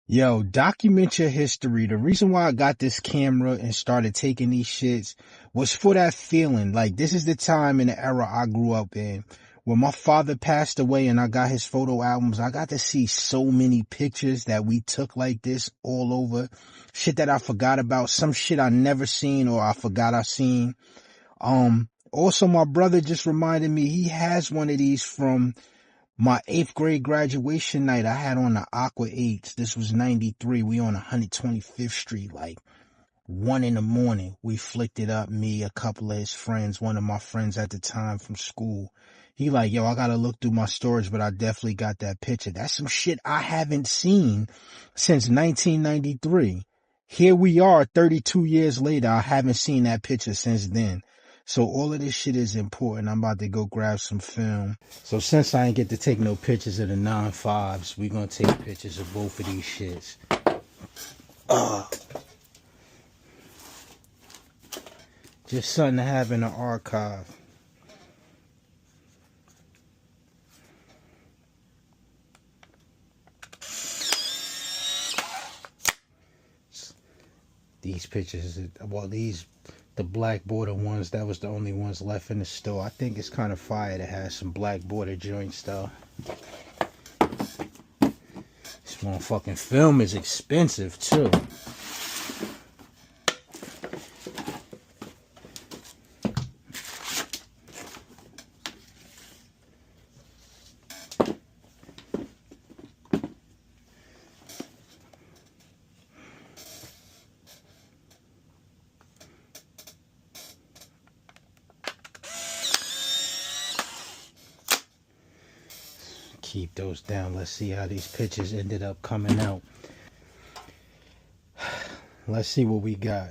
Yo, document your history. The reason why I got this camera and started taking these shits was for that feeling. Like, this is the time in the era I grew up in. When my father passed away and I got his photo albums, I got to see so many pictures that we took like this all over. Shit that I forgot about. Some shit I never seen or I forgot I seen. Also my brother just reminded me he has one of these from my 8th grade graduation night. I had on the Aqua 8s. This was 93. We on 125th Street, like 1 in the morning. We flicked it up, me, a couple of his friends, one of my friends at the time from school. He like, yo, I gotta look through my storage, but I definitely got that picture. That's some shit I haven't seen since 1993. Here we are 32 years later. I haven't seen that picture since then. So all of this shit is important. I'm about to go grab some film. So since I ain't get to take no pictures of the 9.5s, we gonna take pictures of both of these shits. Just something to have in the archive. These pictures, well, the black border ones, that was the only ones left in the store. I think it's kind of fire to have some black border joints though. This motherfucking film is expensive too. Keep those down. Let's see how these pictures ended up coming out. Let's see what we got.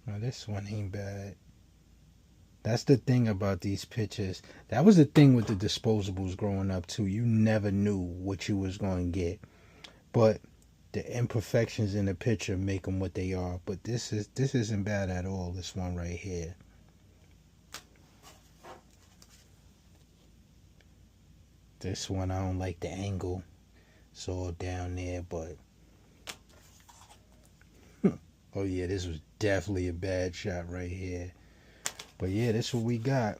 Now this one ain't bad. That's the thing about these pictures. That was the thing with the disposables growing up too. You never knew what you was going to get. But the imperfections in the picture make them what they are. But this isn't bad at all. This one right here. This one, I don't like the angle. It's all down there, but oh yeah, this was definitely a bad shot right here. But yeah, this is what we got.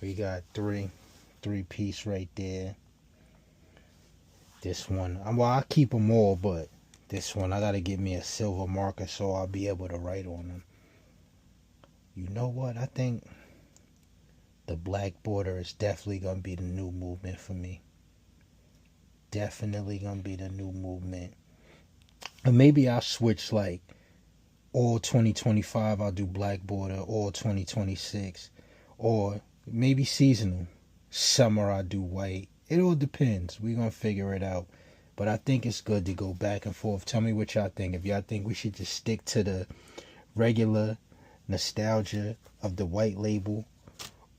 We got three piece right there. This one, well, I keep them all, but this one I gotta get me a silver marker so I'll be able to write on them. You know what? I think the black border is definitely gonna be the new movement for me. Definitely gonna be the new movement. And maybe I'll switch, like all 2025 I'll do black border, all 2026, or maybe seasonal. Summer I'll do white. It all depends. We're gonna figure it out. But I think it's good to go back and forth. Tell me what y'all think. If y'all think we should just stick to the regular nostalgia of the white label,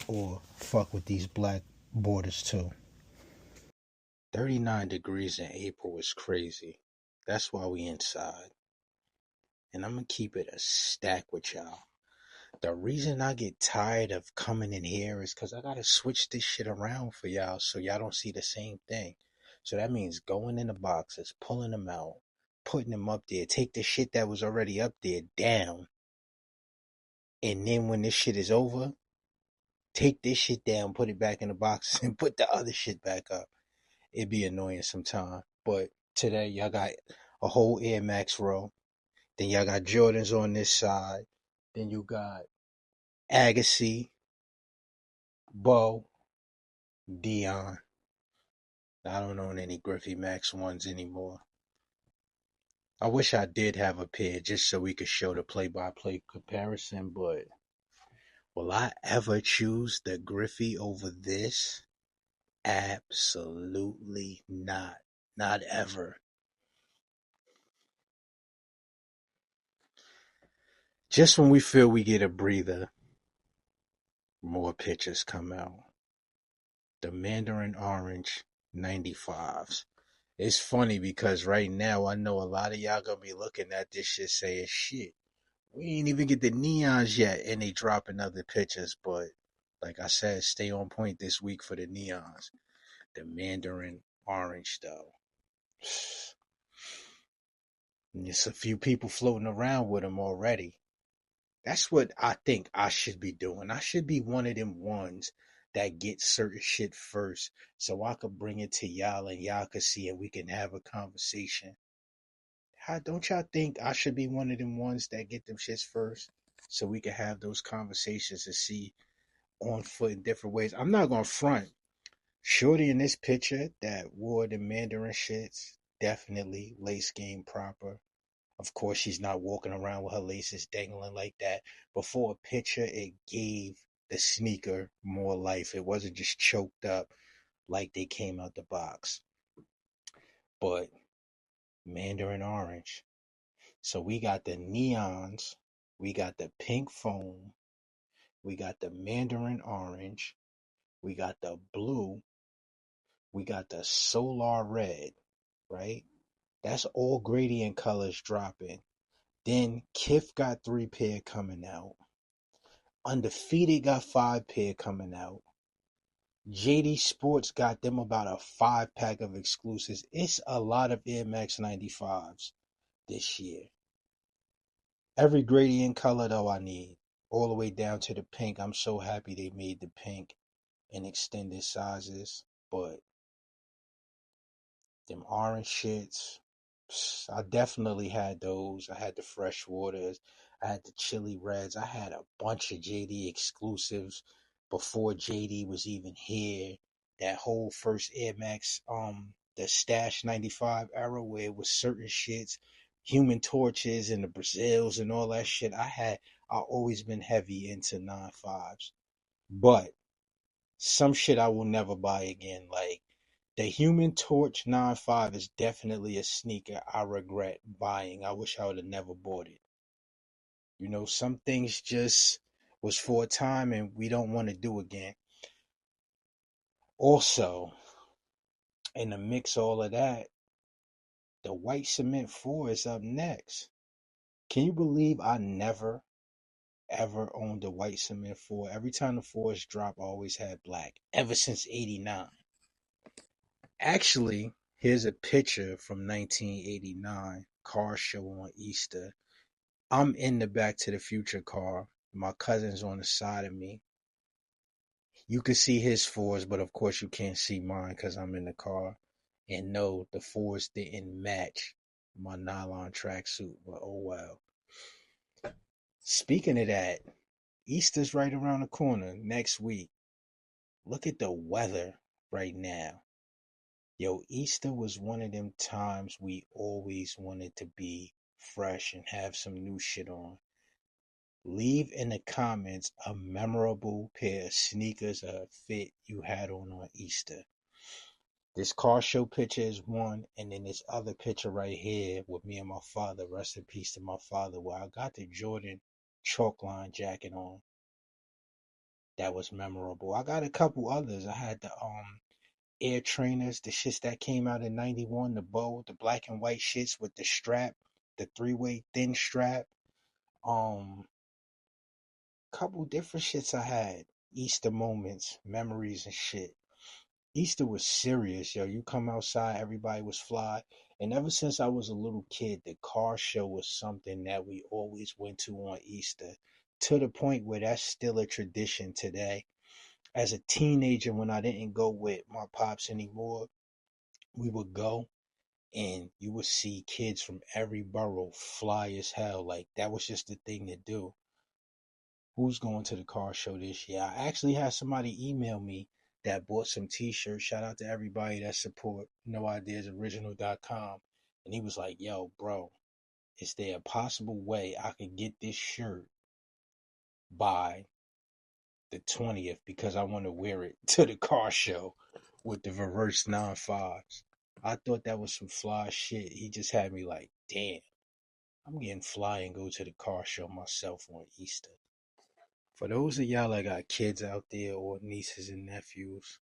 or fuck with these black borders too. 39 degrees in April is crazy. That's why we inside. And I'm gonna keep it a stack with y'all. The reason I get tired of coming in here is because I gotta switch this shit around for y'all so y'all don't see the same thing. So that means going in the boxes, pulling them out, putting them up there, take the shit that was already up there down, and then when this shit is over, take this shit down, put it back in the boxes, and put the other shit back up. It'd be annoying sometimes. But today, y'all got a whole Air Max row. Then y'all got Jordans on this side. Then you got Agassi, Bo, Dion. I don't own any Griffey Max ones anymore. I wish I did have a pair just so we could show the play-by-play comparison, but will I ever choose the Griffey over this? Absolutely not. Not ever. Just when we feel we get a breather, more pictures come out. The Mandarin Orange 95s. It's funny because right now I know a lot of y'all gonna be looking at this shit saying, shit, we ain't even get the neons yet and they dropping other pictures, but like I said, stay on point this week for the neons. The Mandarin orange, though. There's a few people floating around with them already. That's what I think I should be doing. I should be one of them ones that get certain shit first so I could bring it to y'all and y'all could see and we can have a conversation. How don't y'all think I should be one of them ones that get them shits first so we can have those conversations and see on foot in different ways? I'm not gonna front. Shorty in this picture that wore the Mandarin shits, definitely lace game proper. Of course, she's not walking around with her laces dangling like that. But for a picture, it gave the sneaker more life. It wasn't just choked up like they came out the box. But Mandarin orange. So we got the neons, we got the pink foam, we got the Mandarin orange, we got the blue, we got the solar red, right? That's all gradient colors dropping. Then Kith got 3 pair coming out. Undefeated got 5 pair coming out. JD Sports got them about a 5 pack of exclusives. It's a lot of Air Max 95s this year. Every gradient color though I need. All the way down to the pink. I'm so happy they made the pink in extended sizes. But them orange shits, I definitely had those. I had the fresh waters. I had the chili reds. I had a bunch of JD exclusives before JD was even here. That whole first Air Max, the Stash 95 era where it was certain shits, Human Torches and the Brazils and all that shit. I always been heavy into 95s. But some shit I will never buy again. Like the Human Torch 95 is definitely a sneaker I regret buying. I wish I would have never bought it. You know, some things just was for a time and we don't want to do again. Also, in the mix of all of that, the White Cement 4 is up next. Can you believe I never ever owned the White Cement 4? Every time the 4s drop, I always had black. Ever since 89. Actually, here's a picture from 1989 car show on Easter. I'm in the Back to the Future car. My cousin's on the side of me. You can see his fours, but of course you can't see mine because I'm in the car. And no, the fours didn't match my nylon tracksuit, but oh well. Speaking of that, Easter's right around the corner next week. Look at the weather right now. Yo, Easter was one of them times we always wanted to be fresh and have some new shit on. Leave in the comments a memorable pair of sneakers or fit you had on Easter. This car show picture is one, and then this other picture right here with me and my father, rest in peace to my father, where I got the Jordan chalkline jacket on. That was memorable. I got a couple others. I had the Air Trainers, the shits that came out in 91, the bow, the black and white shits with the strap, the 3-way thin strap. Couple different shits I had. Easter moments, memories and shit. Easter was serious, yo. You come outside, everybody was fly. And ever since I was a little kid, the car show was something that we always went to on Easter. To the point where that's still a tradition today. As a teenager, when I didn't go with my pops anymore, we would go and you would see kids from every borough fly as hell. Like that was just the thing to do. Who's going to the car show this year? I actually had somebody email me that bought some t-shirts. Shout out to everybody that support noideasoriginal.com. And he was like, yo, bro, is there a possible way I could get this shirt by the 20th because I want to wear it to the car show with the reverse 9.5s. I thought that was some fly shit. He just had me like, damn, I'm getting fly and go to the car show myself on Easter. For those of y'all that got kids out there or nieces and nephews,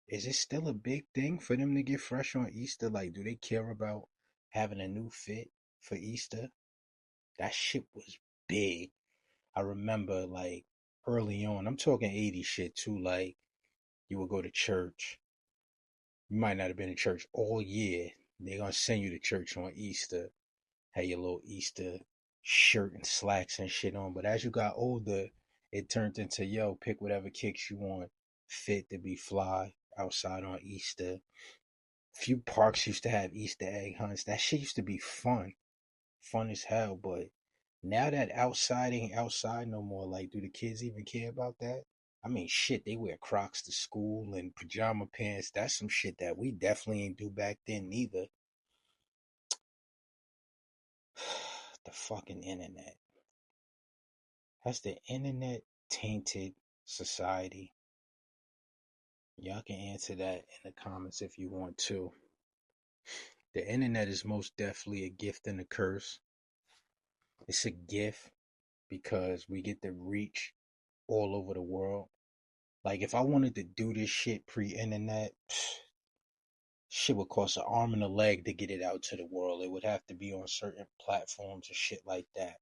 is it still a big thing for them to get fresh on Easter? Like, do they care about having a new fit for Easter? That shit was big. I remember, like, early on, I'm talking 80 shit too. Like, You would go to church. You might not have been to church all year. They're gonna send you to church on Easter. Had your little Easter shirt and slacks and shit on. But as you got older, it turned into, yo, pick whatever kicks you want. Fit to be fly outside on Easter. Few parks used to have Easter egg hunts. That shit used to be fun. Fun as hell. But now that outside ain't outside no more, like, do the kids even care about that? I mean, shit, they wear Crocs to school and pajama pants. That's some shit that we definitely ain't do back then neither. The fucking internet. Has the internet tainted society? Y'all can answer that in the comments if you want to. The internet is most definitely a gift and a curse. It's a gift because we get to reach all over the world. Like, if I wanted to do this shit pre-internet, shit would cost an arm and a leg to get it out to the world. It would have to be on certain platforms and shit like that.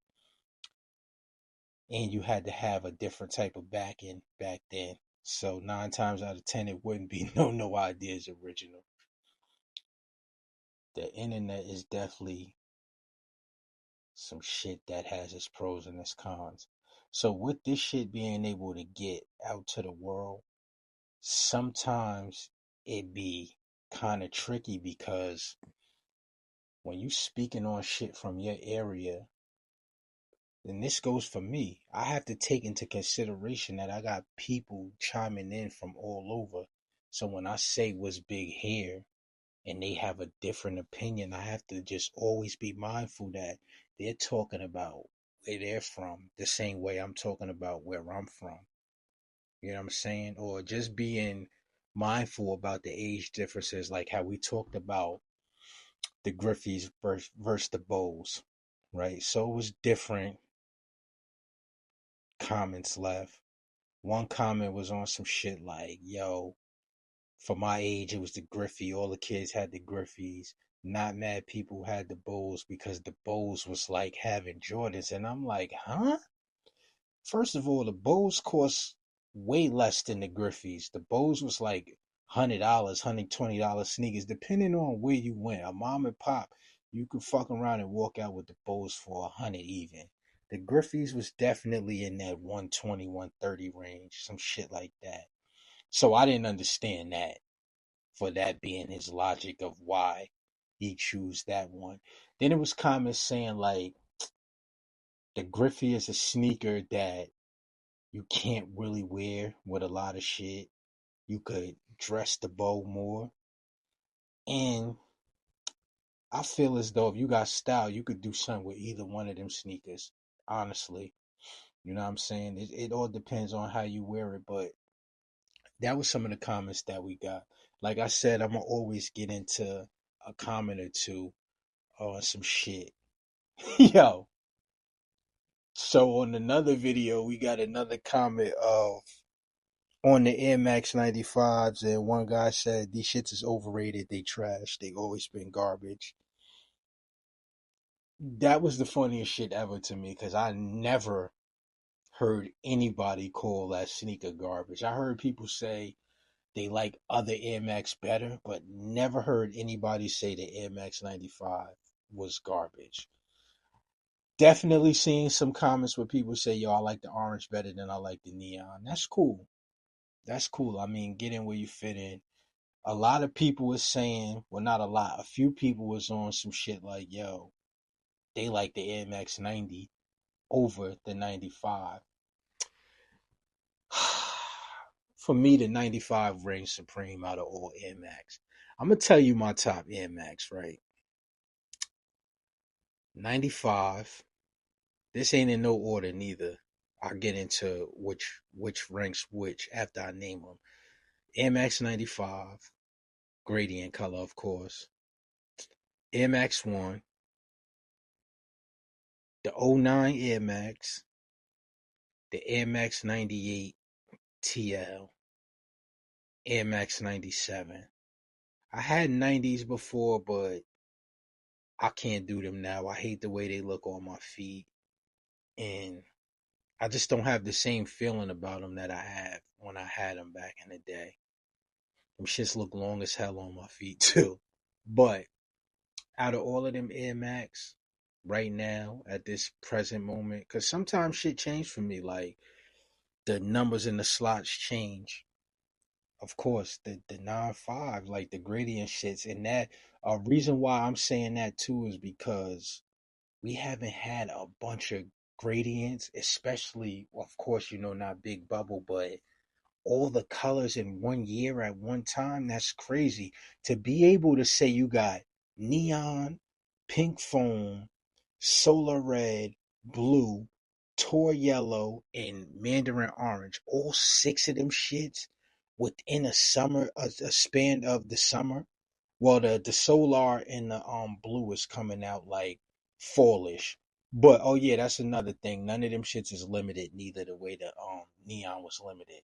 And you had to have a different type of backing back then. So 9 times out of 10, it wouldn't be no ideas original. The internet is definitely some shit that has its pros and its cons. So with this shit being able to get out to the world, sometimes it be kind of tricky because when you speaking on shit from your area, and this goes for me, I have to take into consideration that I got people chiming in from all over. So when I say what's big here and they have a different opinion, I have to just always be mindful that they're talking about where they're from the same way I'm talking about where I'm from. You know what I'm saying? Or just being mindful about the age differences, like how we talked about the Griffeys versus the Bowles, right? So it was different comments left. One comment was on some shit like, yo, for my age, it was the Griffey. All the kids had the Griffies. Not mad people had the Bulls because the Bulls was like having Jordans. And I'm like, huh? First of all, the Bulls cost way less than the Griffies. The Bulls was like $100, $120 sneakers, depending on where you went. A mom and pop, you could fuck around and walk out with the Bulls for 100 even. The Griffies was definitely in that 120, 130 range, some shit like that. So I didn't understand that, for that being his logic of why he chose that one. Then it was comments saying like the Griffey is a sneaker that you can't really wear with a lot of shit. You could dress the bow more. And I feel as though if you got style, you could do something with either one of them sneakers. Honestly. You know what I'm saying? It all depends on how you wear it, but that was some of the comments that we got. Like I said, I'm gonna always get into a comment or two on some shit. Yo. So on another video, we got another comment of on the Air Max 95s, and one guy said these shits is overrated, they trash, they always been garbage. That was the funniest shit ever to me because I never heard anybody call that sneaker garbage. I heard people say they like other Air Max better, but never heard anybody say the Air Max 95 was garbage. Definitely seeing some comments where people say, yo, I like the orange better than I like the neon. That's cool. That's cool. I mean, get in where you fit in. A lot of people was saying, well, not a lot, a few people was on some shit like, yo, they like the Air Max 90 over the 95. For me, the 95 reigns supreme out of all Air Max. I'm going to tell you my top Air Max, right? 95. This ain't in no order neither. I'll get into which ranks which after I name them. Air Max 95, gradient color, of course. Air Max 1, the '09 Air Max, the Air Max 98 TL, Air Max 97. I had 90s before, but I can't do them now. I hate the way they look on my feet. And I just don't have the same feeling about them that I had when I had them back in the day. Them shits look long as hell on my feet too. But out of all of them Air Max, right now at this present moment, because sometimes shit change for me. Like the numbers in the slots change. Of course, the 9.5, like the gradient shits, and that a reason why I'm saying that too is because we haven't had a bunch of gradients, especially, of course, not Big Bubble, but all the colors in 1 year at one time. That's crazy. To be able to say you got neon, pink foam, solar red, blue, tor yellow, and mandarin orange, all six of them shits within a span of the summer. Well, the solar and the blue is coming out like fallish. But oh yeah, that's another thing. None of them shits is limited, neither the way the neon was limited.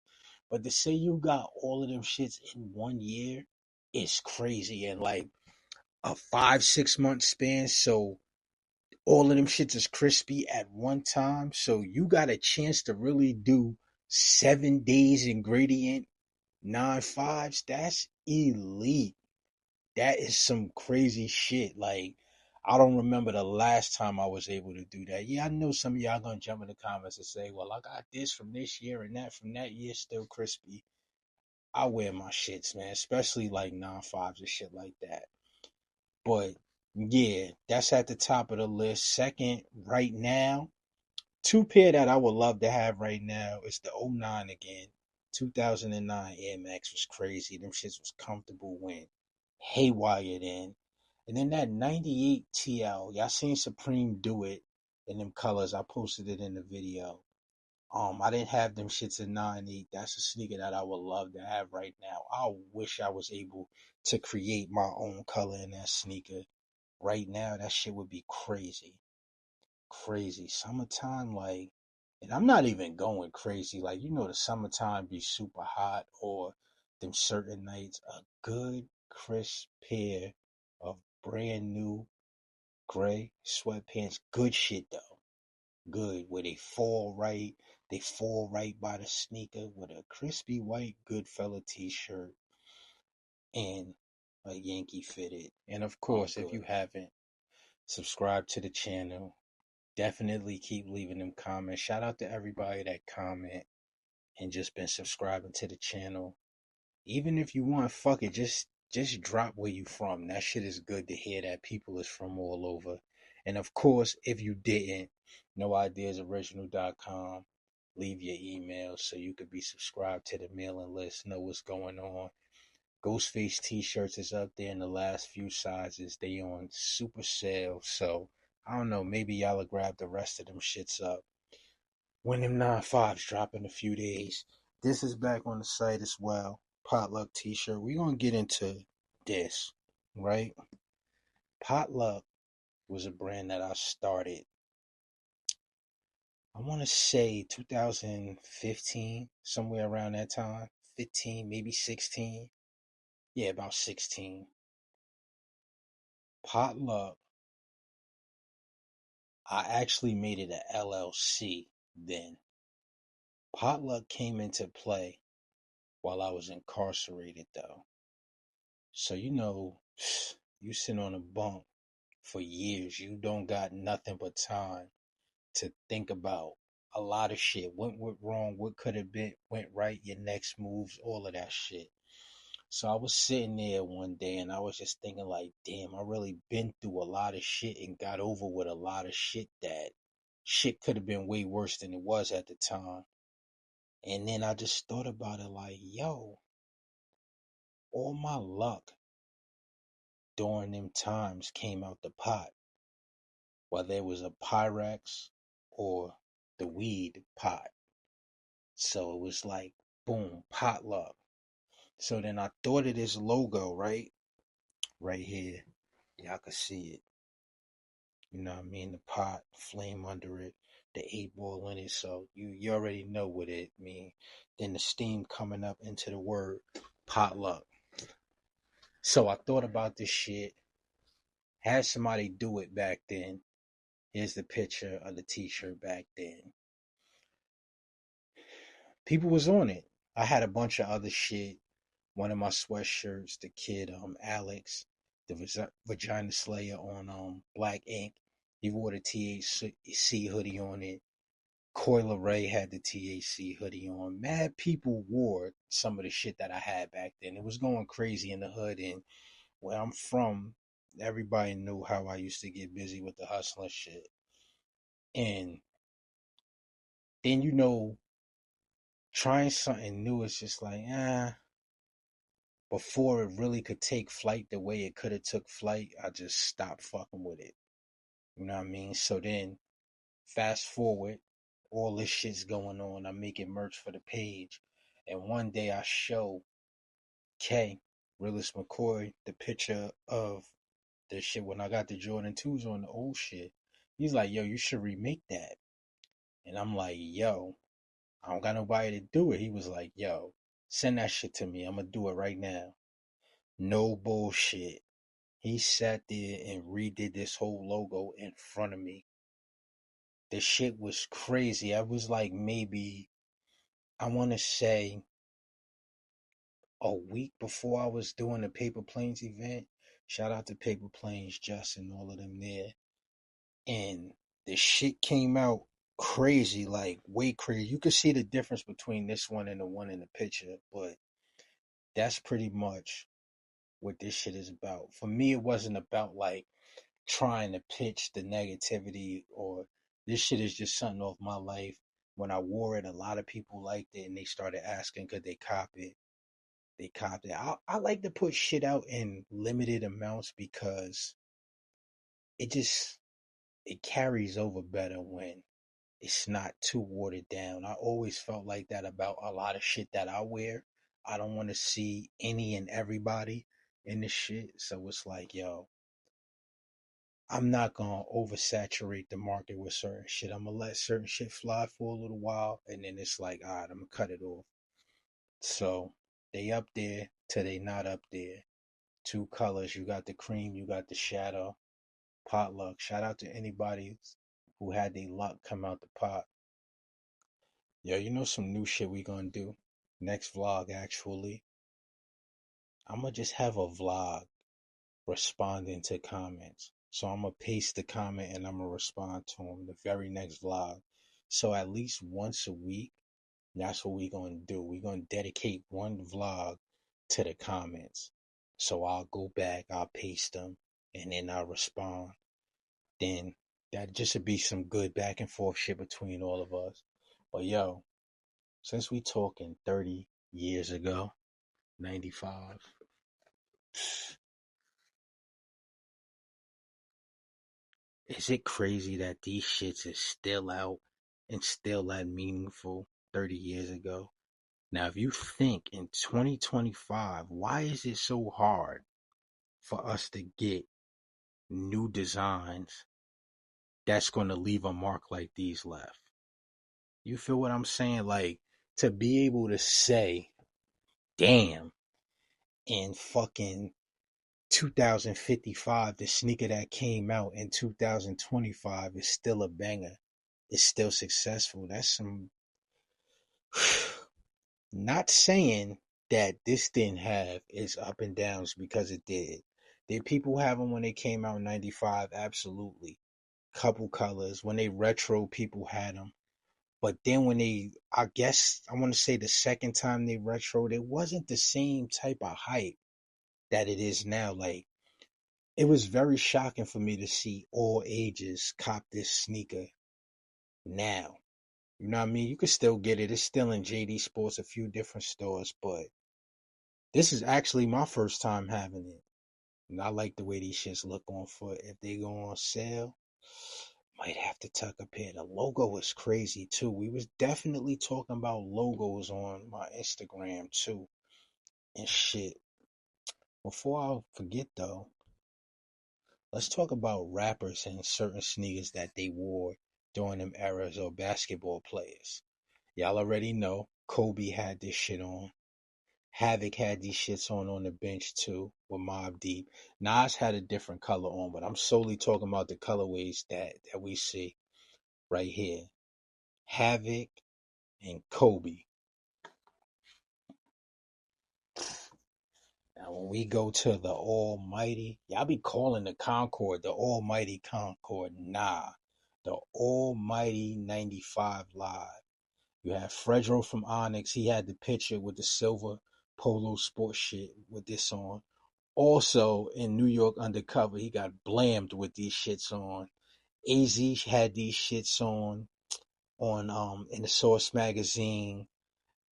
But to say you got all of them shits in 1 year is crazy. And like a 5, 6 month span, so all of them shits is crispy at one time. So you got a chance to really do 7 days in gradient 9.5s. That's elite. That is some crazy shit. Like, I don't remember the last time I was able to do that. Yeah, I know some of y'all gonna jump in the comments and say, well, I got this from this year and that from that year, still crispy. I wear my shits, man, especially like 9.5s and shit like that. But yeah, that's at the top of the list. Second, right now, two pair that I would love to have right now is the '09 again. 2009 Air Max was crazy. Them shits was comfortable when haywired in. And then that 98 TL, y'all seen Supreme do it in them colors. I posted it in the video. I didn't have them shits in 98. That's a sneaker that I would love to have right now. I wish I was able to create my own color in that sneaker. Right now, that shit would be crazy. Crazy. Summertime, like, and I'm not even going crazy. Like, the summertime be super hot or them certain nights. A good, crisp pair of brand new gray sweatpants. Good shit, though. Good. Where they fall right by the sneaker with a crispy white Goodfella t-shirt and a Yankee fitted. And of course, if you haven't subscribed to the channel, definitely keep leaving them comments. Shout out to everybody that comment and just been subscribing to the channel. Even if you want, fuck it, just drop where you from. That shit is good to hear that people is from all over. And of course, if you didn't, noideasoriginal.com. Leave your email so you could be subscribed to the mailing list, know what's going on. Ghostface t-shirts is up there in the last few sizes. They on super sale. So I don't know, maybe y'all will grab the rest of them shits up when them 9.5s drop in a few days. This is back on the site as well. Potluck t-shirt. We're gonna get into this, right? Potluck was a brand that I started, I want to say 2015, somewhere around that time. 15, maybe 16. Yeah, about 16. Potluck, I actually made it a LLC then. Potluck came into play while I was incarcerated, though. So, you sit on a bunk for years. You don't got nothing but time to think about a lot of shit. What went wrong? What could have been went right? Your next moves, all of that shit. So I was sitting there one day and I was just thinking like, damn, I really been through a lot of shit and got over with a lot of shit that shit could have been way worse than it was at the time. And then I just thought about it like, yo, all my luck during them times came out the pot, whether it was a Pyrex or the weed pot. So it was like, boom, potluck. So then I thought of this logo, right? Right here. Y'all can see it. You know what I mean? The pot, flame under it, the 8 ball in it. So you already know what it mean. Then the steam coming up into the word potluck. So I thought about this shit. Had somebody do it back then. Here's the picture of the t-shirt back then. People was on it. I had a bunch of other shit. One of my sweatshirts, the kid Alex, the Vagina Slayer on Black Ink, he wore the THC hoodie on it. Coil Ray had the THC hoodie on. Mad people wore some of the shit that I had back then. It was going crazy in the hood, and where I'm from, everybody knew how I used to get busy with the hustling shit. And then trying something new is just like, before it really could take flight the way it could have took flight, I just stopped fucking with it. You know what I mean? So then fast forward, all this shit's going on. I'm making merch for the page. And one day I show K, Realist McCoy, the picture of the shit when I got the Jordan 2s on the old shit. He's like, yo, you should remake that. And I'm like, yo, I don't got nobody to do it. He was like, yo, send that shit to me. I'm gonna do it right now. No bullshit. He sat there and redid this whole logo in front of me. The shit was crazy. I was like maybe, I want to say a week before I was doing the Paper Planes event. Shout out to Paper Planes, Justin, all of them there. And the shit came out crazy, like way crazy. You could see the difference between this one and the one in the picture, but that's pretty much what this shit is about. For me, it wasn't about like trying to pitch the negativity, or this shit is just something off my life. When I wore it, a lot of people liked it and they started asking could they cop it. They copped it. I like to put shit out in limited amounts because it just it carries over better when it's not too watered down. I always felt like that about a lot of shit that I wear. I don't want to see any and everybody in the shit. So it's like, yo, I'm not gonna oversaturate the market with certain shit. I'm gonna let certain shit fly for a little while, and then it's like, all right, I'm gonna cut it off. So they up there till they not up there. Two colors. You got the cream, you got the shadow. Potluck. Shout out to anybody who had their luck come out the pot. Yo, you know some new shit we gonna do? Next vlog, actually. I'm gonna just have a vlog responding to comments. So I'm gonna paste the comment and I'm gonna respond to them the very next vlog. So at least once a week, that's what we gonna do. We gonna dedicate one vlog to the comments. So I'll go back, I'll paste them, and then I'll respond. Then that just would be some good back and forth shit between all of us. But yo, since we talking 30 years ago, 95, is it crazy that these shits is still out and still that meaningful 30 years ago? Now, if you think in 2025, why is it so hard for us to get new designs that's going to leave a mark like these left? You feel what I'm saying? Like, to be able to say, damn, in fucking 2055, the sneaker that came out in 2025 is still a banger. It's still successful. That's some. Not saying that this didn't have its up and downs because it did. Did people have them when they came out in 95? Absolutely. Couple colors. When they retro, people had them. But then when I guess, I want to say the second time they retroed, it wasn't the same type of hype that it is now. Like, it was very shocking for me to see all ages cop this sneaker now. You know what I mean? You can still get it. It's still in JD Sports, a few different stores, but this is actually my first time having it. And I like the way these shits look on foot. If they go on sale, might have to tuck a pair. The logo is crazy too. We was definitely talking about logos on my Instagram too and shit. Before I forget though, let's talk about rappers and certain sneakers that they wore during them eras, or basketball players. Y'all already know Kobe had this shit on. Havoc had these shits on the bench too with Mobb Deep. Nas had a different color on, but I'm solely talking about the colorways that we see right here. Havoc and Kobe. Now, when we go to the Almighty, y'all be calling the Concord the Almighty Concord. Nah, the Almighty 95 Live. You have Fredro from Onyx. He had the picture with the silver polo sports shit with this on. Also in New York Undercover, he got blammed with these shits on. AZ had these shits on in the Source magazine.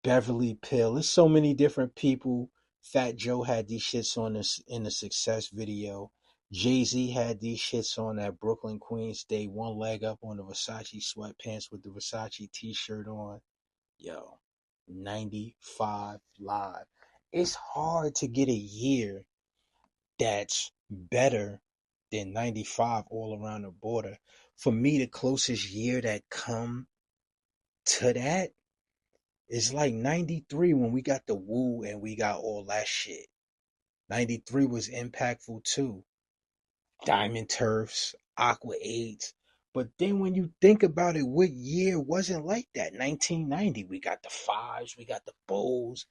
Beverly Pill. There's so many different people. Fat Joe had these shits on this in the Success video. Jay-Z had these shits on at Brooklyn Queens Day, one leg up on the Versace sweatpants with the Versace t-shirt on. Yo, 95 Live. It's hard to get a year that's better than 95 all around the border. For me, the closest year that come to that is like 93 when we got the Woo and we got all that shit. 93 was impactful too. Diamond Turfs, Aqua 8s. But then when you think about it, what year wasn't like that? 1990, we got the fives, we got the bowls.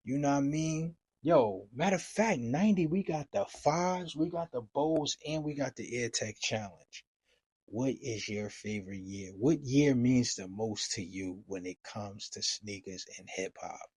You know what I mean? Yo, matter of fact, 90, we got the fives, we got the bowls, and we got the AirTech Challenge. What is your favorite year? What year means the most to you when it comes to sneakers and hip hop?